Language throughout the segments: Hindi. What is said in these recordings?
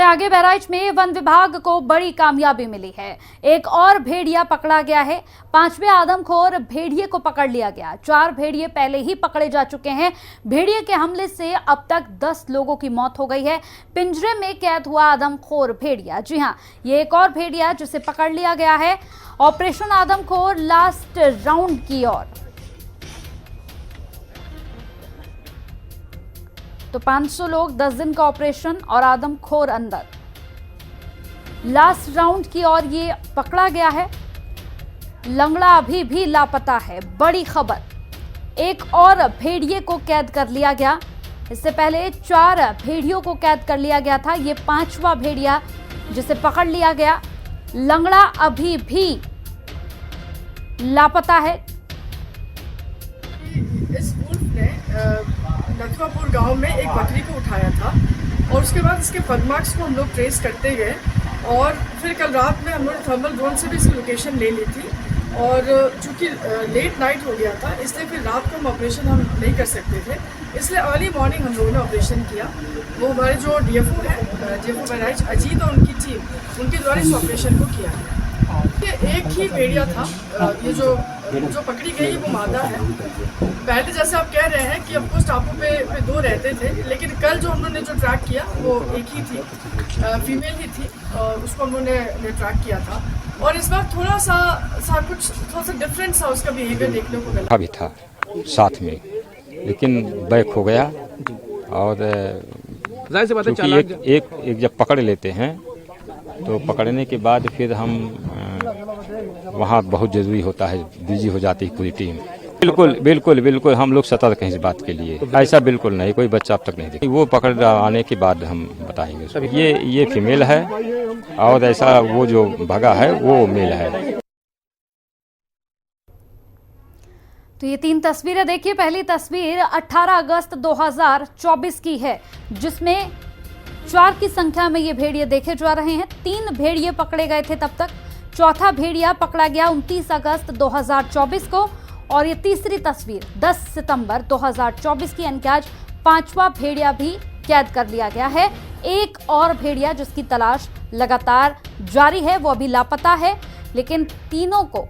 बढ़ते आगे, बहराइच में वन विभाग को बड़ी कामयाबी मिली है। एक और भेड़िया पकड़ा गया है। 5वें आदमखोर भेड़िए को पकड़ लिया गया। 4 भेड़िए पहले ही पकड़े जा चुके हैं। भेड़िए के हमले से अब तक 10 लोगों की मौत हो गई है। पिंजरे में कैद हुआ आदमखोर भेड़िया, जी हां, ये एक और भेड़िया जिसे पकड़ लिया गया है। ऑपरेशन आदमखोर लास्ट राउंड की ओर। तो 500 लोग, 10 दिन का ऑपरेशन और आदमखोर अंदर। लास्ट राउंड की ओर ये पकड़ा गया है। लंगड़ा अभी भी लापता है। बड़ी खबर, एक और भेड़िए को कैद कर लिया गया। इससे पहले 4 भेड़ियों को कैद कर लिया गया था। ये 5वां भेड़िया जिसे पकड़ लिया गया। लंगड़ा अभी भी लापता है। इस वुल्फ ने नथवापुर गांव में एक बकरी को उठाया था और उसके बाद इसके पगमार्क्स को हम लोग ट्रेस करते गए और फिर कल रात में हम लोग थर्मल ड्रोन से भी इसकी लोकेशन ले ली थी। और चूँकि लेट नाइट हो गया था, इसलिए फिर रात को हम ऑपरेशन हम नहीं कर सकते थे, इसलिए अर्ली मॉर्निंग हम लोगों ने ऑपरेशन किया। वो हमारे जो डीएफओ है, डीएफओ बहराइच अजीत और उनकी टीम, उनके द्वारा इस ऑपरेशन को किया गया। ये एक ही भेड़िया था। ये जो पकड़ी गई वो मादा है। पहले जैसे आप कह रहे हैं कि ऑफकोर्स टापू पे 2 रहते थे, लेकिन कल जो उन्होंने जो ट्रैक किया वो एक ही थी, फीमेल ही थी, उसको उन्होंने ट्रैक किया था। और इस बार थोड़ा सा डिफरेंट सा उसका बिहेवियर देखने को मिला। अभी था साथ में, लेकिन बैक हो गया। और क्योंकि एक जब पकड़ लेते हैं तो पकड़ने के बाद फिर हम वहाँ बहुत ज़रूरी होता है, बिजी हो जाती है पूरी टीम। बिल्कुल हम लोग सतर्क हैं इस बात के लिए। ऐसा बिल्कुल नहीं, कोई बच्चा अब तक नहीं देखा। वो पकड़ आने के बाद हम बताएंगे उसको। ये फीमेल है और ऐसा वो जो भगा है वो मेल है। तो ये 3 तस्वीरें देखिए। पहली तस्वीर 18 अगस्त 2024 की है, जिसमें 4 की संख्या में ये भेड़िए देखे जा रहे हैं। 3 भेड़िए पकड़े गए थे तब तक। 4था भेड़िया पकड़ा गया 29 अगस्त 2024 को। और ये तीसरी तस्वीर 10 सितंबर 2024 की, यानी कि आज 5वां भेड़िया भी कैद कर लिया गया है। एक और भेड़िया जिसकी तलाश लगातार जारी है, वो अभी लापता है, लेकिन तीनों को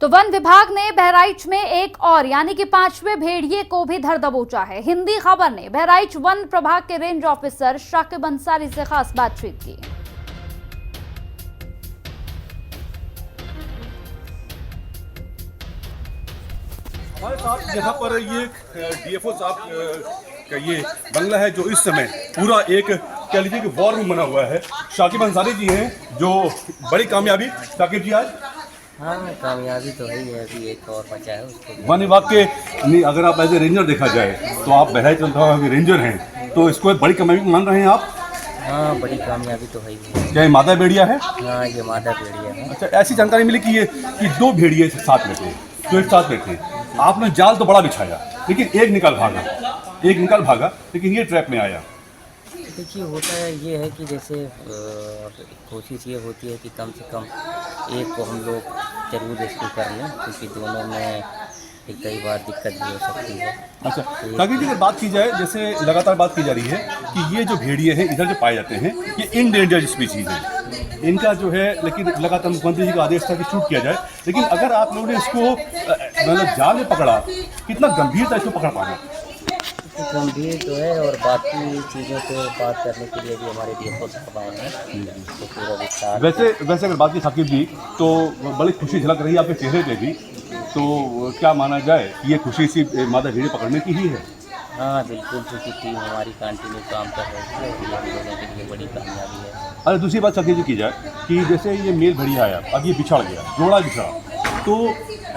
तो वन विभाग ने बहराइच में एक और यानी कि 5वें भेड़िए को भी धर दबोचा है। हिंदी खबर ने बहराइच वन प्रभाग के रेंज ऑफिसर शाकिब अंसारी से खास बातचीत की। हमारे साथ यहाँ पर ये डीएफओ साहब का ये बंगला है, जो इस समय पूरा एक कह लीजिए कि वॉर रूम बना हुआ है। शाकिब अंसारी जी हैं, जो बड़ी कामयाबी। शाकिब जी, आज हाँ, कामयाबी तो है ही है, अभी एक और बचा है उसको। वन विभाग के अगर आप एज ए रेंजर देखा जाए तो आप बहराइच के रेंजर हैं, तो इसको एक बड़ी कामयाबी मान रहे हैं आप? हाँ, बड़ी कामयाबी तो है ही है। क्या ये मादा भेड़िया है? हाँ, ये मादा भेड़िया है। अच्छा, ऐसी जानकारी मिली कि 2 भेड़िए साथ में थे, जो एक साथ में थे। आपने जाल तो बड़ा बिछाया, लेकिन एक निकल भागा, लेकिन ये ट्रैप में आया। देखिए, होता है ये है कि जैसे कोशिश ये होती है कि कम से कम एक को हम लोग जरूर रेस्क्यू कर लें, क्योंकि दोनों में कई बार दिक्कत भी हो सकती है। अच्छा, ताकि अगर बात की जाए, जैसे लगातार बात की जा रही है कि ये जो भेड़िए हैं इधर जो पाए जाते हैं, ये इनडेंजर्ड स्पीशीज हैं, इनका जो है, लेकिन लगातार मुख्यमंत्री जी का आदेश था कि शूट किया जाए। लेकिन अगर आप लोगों ने इसको मतलब जाल में पकड़ा, कितना गंभीर था इसको पकड़ पाना? गंभीर तो है, और बाकी चीज़ों पे बात करने के लिए भी हमारे डीएफओ साहब आए हैं, तो पूरा विस्तार। वैसे अगर बात की शाकिब जी, तो बड़ी खुशी झलक रही है आपके चेहरे पे भी, तो क्या माना जाए कि ये खुशी सी मादा भेड़िए पकड़ने की ही है? हाँ, बिल्कुल, क्योंकि टीम हमारी कंटिन्यू काम कर रही है और ये हम लोगों के लिए बड़ी कामयाबी है। अरे दूसरी बात शाकिब जी की जाए कि जैसे ये मेल भेड़िया आया, अब ये बिछड़ गया, जोड़ा बिछड़ा, तो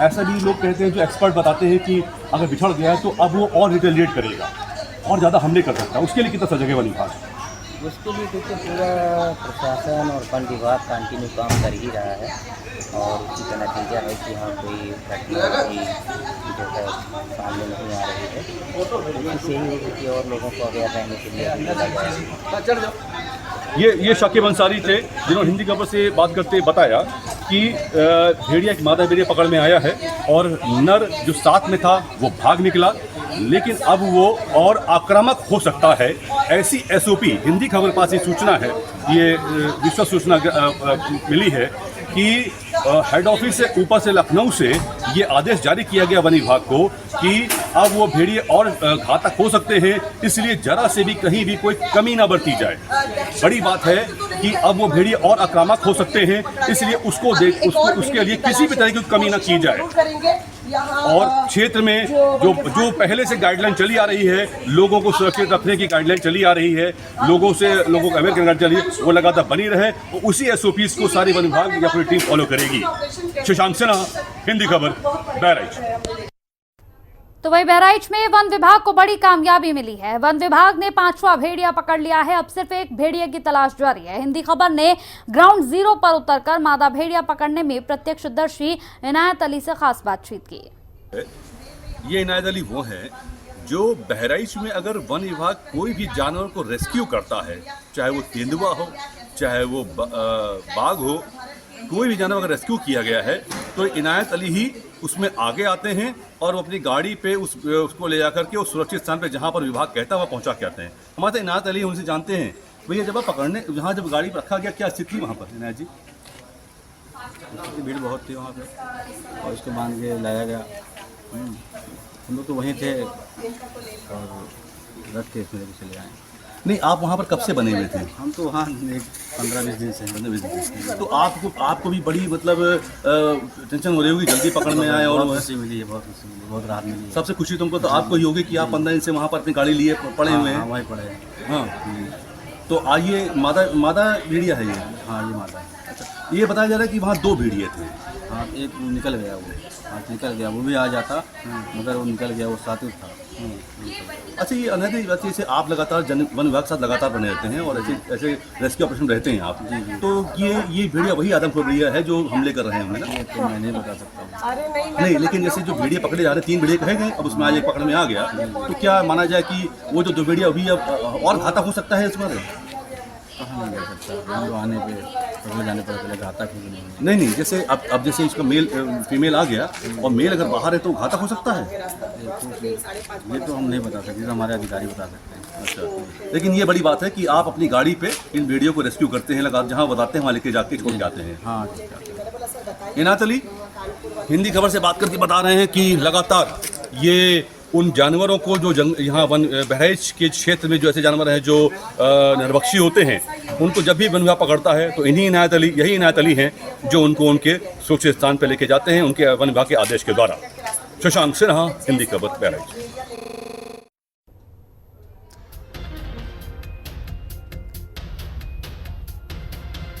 ऐसा भी लोग कहते हैं, जो एक्सपर्ट बताते हैं कि अगर बिछड़ गया है तो अब वो और रिटेलिएट करेगा और ज़्यादा हमले कर सकता है। उसके लिए कितना सजगे वाली बात? उसके लिए देखिए, पूरा प्रशासन और वन विभाग कंटिन्यू काम कर ही रहा है, और उसी का नतीजा है कि हाँ, कोई घटना भी जो है सामने नहीं आ रही है। इससे यही होगी कि और लोगों को अवेयर रहने के लिए मिला जाए। ये शाकिब अंसारी थे, जिन्होंने हिंदी खबर से बात करते बताया कि भेड़िया एक मादा भेड़िया पकड़ में आया है और नर जो साथ में था वो भाग निकला, लेकिन अब वो और आक्रामक हो सकता है। ऐसी एसओपी हिंदी खबर पास ये सूचना है, ये विश्व सूचना मिली है कि हेड ऑफिस से ऊपर से लखनऊ से ये आदेश जारी किया गया वन विभाग को कि अब वो भेड़िए और घातक हो सकते हैं, इसलिए जरा से भी कहीं भी कोई कमी ना बरती जाए। बड़ी बात है कि अब वो भेड़िए और आक्रामक हो सकते हैं, इसलिए उसके लिए किसी भी तरह की कमी ना की जाए। और क्षेत्र में जो पहले से गाइडलाइन चली आ रही है, लोगों को सुरक्षित रखने की गाइडलाइन चली आ रही है, लोगों को अवेयर करना चाहिए, वो लगातार बनी रहे। तो उसी एसओपीज को सारी वन विभाग या पूरी टीम फॉलो करेगी। शशांक सिन्हा, हिंदी खबर, बहराइच। तो वही बहराइच में वन विभाग को बड़ी कामयाबी मिली है। वन विभाग ने 5वां भेड़िया पकड़ लिया है। अब सिर्फ एक भेड़िए की तलाश जारी है। हिंदी खबर ने ग्राउंड जीरो पर उतरकर मादा भेड़िया पकड़ने में प्रत्यक्षदर्शी इनायत अली से खास बातचीत की। ये इनायत अली वो है जो बहराइच में अगर वन विभाग कोई भी जानवर को रेस्क्यू करता है, चाहे वो तेंदुआ हो, चाहे वो बाघ हो, कोई भी जानवर अगर रेस्क्यू किया गया है तो इनायत अली ही उसमें आगे आते हैं और वो अपनी गाड़ी पे उसको ले जाकर के उस सुरक्षित स्थान पे जहाँ पर विभाग कहता है वहाँ पहुँचा के आते हैं। हमारे साथ इनायत अली, उनसे जानते हैं भैया जब आप पकड़ने जहाँ जब गाड़ी पर रखा गया क्या स्थिति थी वहाँ पर इनायत जी? भीड़ बहुत थी वहाँ पे और उसको बांध के लाया गया। हम लोग तो वहीं थे और रख के इसमें चले आए। नहीं, आप वहाँ पर कब से बने हुए थे? हम तो वहाँ 15-20 दिन से 15-20 दिन से। तो आपको भी बड़ी मतलब टेंशन हो रही होगी, जल्दी पकड़ में आए और खुशी मिली है, बहुत खुशी मिली, बहुत राहत मिली है। सबसे खुशी तुमको तो आपको ही होगी कि आप 15 दिन से वहाँ पर अपनी गाड़ी लिए पड़े हुए हैं। वहीं पड़े हैं। हाँ, तो आइए मादा भेड़िया है ये? हाँ, ये माता है। अच्छा, ये बताया जा रहा है कि वहाँ 2 भेड़िए थे। हाँ, एक निकल गया, वो आज निकल गया, वो भी आ जाता मगर वो निकल गया, वो साथ ही था। अच्छा, ये अनहद बात जैसे आप लगातार वन विभाग के साथ लगातार बने रहते हैं और ऐसे रेस्क्यू ऑपरेशन रहते हैं आप, तो ये भेड़िया वही आदमखोर भेड़िया है जो हमले कर रहे हैं ना? ये तो मैं नहीं बता सकता हूँ। नहीं, लेकिन जैसे जो भेड़िए पकड़े जा रहे हैं, 3 भेड़िए कहे गए, अब उसमें आज एक पकड़ में आ गया, तो क्या माना जाए कि वो जो 2 भेड़िया अभी अब और घातक हो सकता है इस बार? कहाँ नहीं कर सकता, हम लोग आने पे पकड़े जाने पर पहले घातक ही नहीं, जैसे अब जैसे इसका फीमेल आ गया और मेल अगर बाहर है तो घातक हो सकता है। ये तो हम नहीं बता सकते, तो हमारे अधिकारी बता सकते हैं। अच्छा, लेकिन ये बड़ी बात है कि आप अपनी गाड़ी पे इन भेड़ियों को रेस्क्यू करते हैं, लगा जहाँ बताते हैं वहाँ लेके जाके छोड़ जाते हैं। हाँ, इनायत अली हिंदी खबर से बात करके बता रहे हैं कि लगातार ये उन जानवरों को जो यहाँ बहराइच के क्षेत्र में जो ऐसे जानवर हैं जो नरभक्षी होते हैं, उनको जब भी वन विभाग पकड़ता है तो यही इनायत अली हैं जो उनको उनके सुरक्षित स्थान पर लेके जाते हैं उनके वन विभाग के आदेश के द्वारा। शशांक सिन्हा, हिंदी खबर, बहराइच।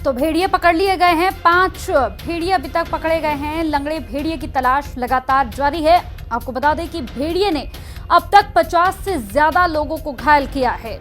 तो भेड़िए पकड़ लिए गए हैं। 5 भेड़िए अभी तक पकड़े गए हैं। लंगड़े भेड़िए की तलाश लगातार जारी है। आपको बता दें कि भेड़िए ने अब तक 50 से ज्यादा लोगों को घायल किया है।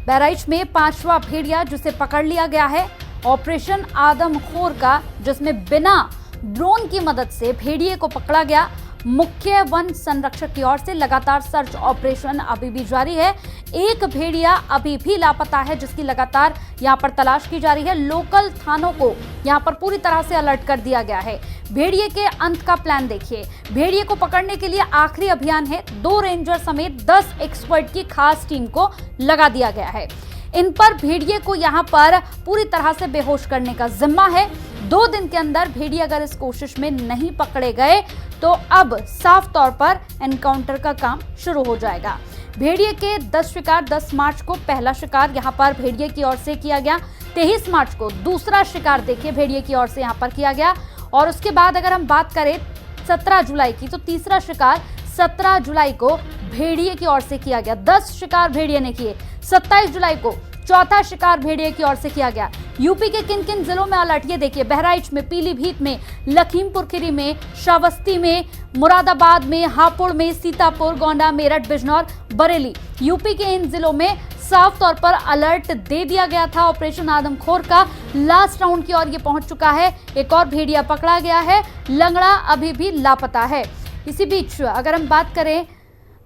बहराइच में 5वां भेड़िया जिसे पकड़ लिया गया है ऑपरेशन आदमखोर का, जिसमें बिना ड्रोन की मदद से भेड़िए को पकड़ा गया। मुख्य वन संरक्षक की ओर से लगातार सर्च ऑपरेशन अभी भी जारी है। एक भेड़िया अभी भी लापता है जिसकी लगातार यहां पर तलाश की जा रही है। लोकल थानों को यहां पर पूरी तरह से अलर्ट कर दिया गया है। भेड़िए के अंत का प्लान देखिए। भेड़िए को पकड़ने के लिए आखिरी अभियान है। 2 रेंजर समेत 10 एक्सपर्ट की खास टीम को लगा दिया गया है। इन पर भेड़िए को यहां पर पूरी तरह से बेहोश करने का जिम्मा है। 2 दिन के अंदर भेड़िए अगर इस कोशिश में नहीं पकड़े गए तो अब साफ तौर पर एनकाउंटर का काम शुरू हो जाएगा। भेड़िए के 10 शिकार, 10 मार्च को पहला शिकार यहां पर भेड़िए की ओर से किया गया। 23 मार्च को दूसरा शिकार देखिए भेड़िए की ओर से यहां पर किया गया। और उसके बाद अगर हम बात करें 17 जुलाई की, तो तीसरा शिकार 17 जुलाई को भेड़िए की ओर से किया गया। 10 शिकार भेड़िए ने किए। 27 जुलाई को चौथा शिकार भेड़िए की ओर से किया गया। यूपी के किन किन जिलों में अलर्ट, ये देखिए। बहराइच में, पीलीभीत में, लखीमपुर खीरी में, श्रावस्ती में, मुरादाबाद में, हापुड़ में, सीतापुर, गोंडा, मेरठ, बिजनौर, बरेली। यूपी के इन जिलों में साफ तौर पर अलर्ट दे दिया गया था। ऑपरेशन आदमखोर का लास्ट राउंड की ओर ये पहुंच चुका है। एक और भेड़िया पकड़ा गया है। लंगड़ा अभी भी लापता है। इसी बीच अगर हम बात करें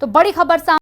तो बड़ी खबर सामने